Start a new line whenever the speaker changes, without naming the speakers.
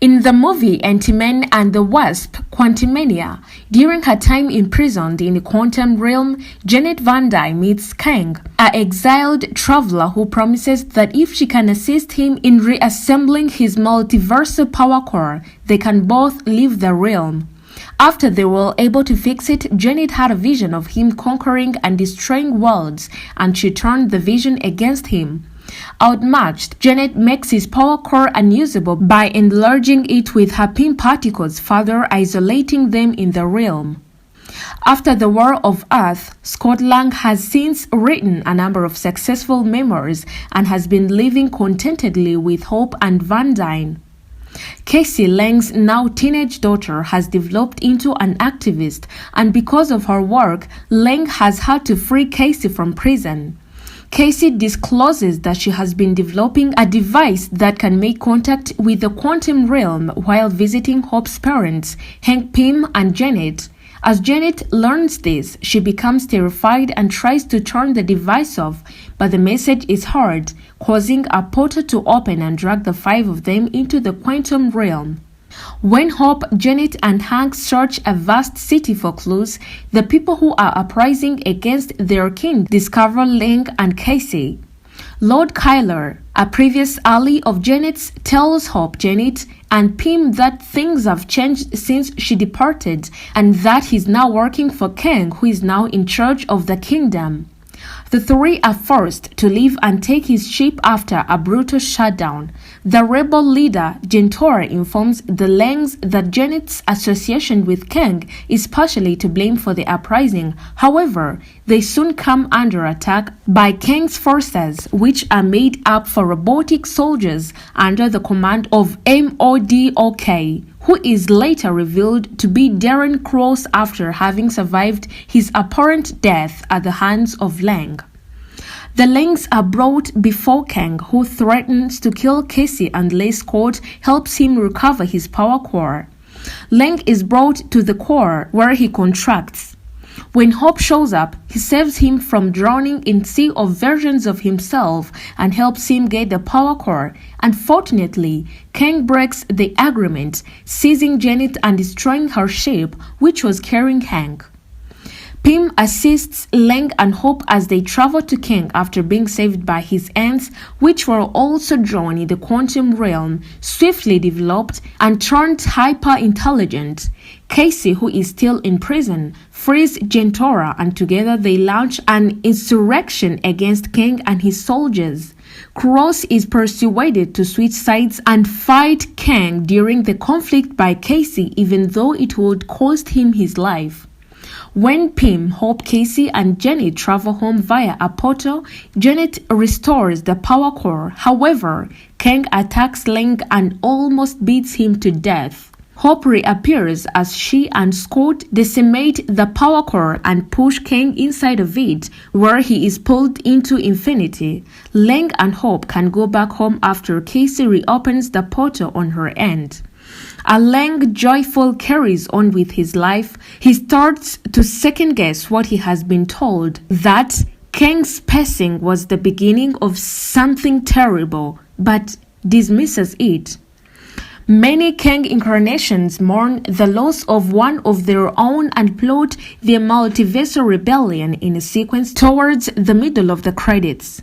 In the movie Ant-Man and the Wasp Quantumania, during her time imprisoned in the quantum realm, Janet Van Dyne meets Kang, an exiled traveler who promises that if she can assist him in reassembling his multiversal power core, they can both leave the realm. After they were able to fix it, Janet had a vision of him conquering and destroying worlds, and she turned the vision against him. Outmatched, Janet makes his power core unusable by enlarging it with her Pym Particles, further isolating them in the realm. After the War of Earth, Scott Lang has since written a number of successful memoirs and has been living contentedly with Hope and Van Dyne. Cassie, Lang's now teenage daughter, has developed into an activist, and because of her work, Lang has had to free Cassie from prison. Cassie discloses that she has been developing a device that can make contact with the quantum realm while visiting Hope's parents, Hank, Pym and Janet. As Janet learns this, she becomes terrified and tries to turn the device off, but the message is heard, causing a portal to open and drag the five of them into the quantum realm. When Hope, Janet and Hank search a vast city for clues, the people who are uprising against their king discover Lang and Cassie. Lord Kyler, a previous ally of Janet's, tells Hope, Janet and Pym that things have changed since she departed and that he's now working for Kang, who is now in charge of the kingdom. The three are forced to leave and take his ship after a brutal shutdown. The rebel leader, Jentora, informs the Langs that Janet's association with Kang is partially to blame for the uprising. However, they soon come under attack by Kang's forces, which are made up for robotic soldiers under the command of MODOK, who is later revealed to be Darren Cross after having survived his apparent death at the hands of Lang. The Langs are brought before Kang, who threatens to kill Cassie unless Scott helps him recover his power core. Lang is brought to the core, where he contracts. When Hope shows up, he saves him from drowning in sea of versions of himself and helps him get the power core. Unfortunately, Kang breaks the agreement, seizing Janet and destroying her ship, which was carrying Hank. Pym assists Lang and Hope as they travel to Kang after being saved by his aunts, which were also drawn in the quantum realm, swiftly developed and turned hyper-intelligent. Cassie, who is still in prison, frees Jentora, and together they launch an insurrection against Kang and his soldiers. Cross is persuaded to switch sides and fight Kang during the conflict by Cassie, even though it would cost him his life. When Pym, Hope, Cassie and Janet travel home via a portal, Janet restores the power core. However, Kang attacks Lang and almost beats him to death. Hope reappears as she and Scott decimate the power core and push Kang inside of it, where he is pulled into infinity. Lang and Hope can go back home after Cassie reopens the portal on her end. As Lang joyful carries on with his life, he starts to second-guess what he has been told, that Kang's passing was the beginning of something terrible, but dismisses it. Many Kang incarnations mourn the loss of one of their own and plot their multiversal rebellion in a sequence towards the middle of the credits.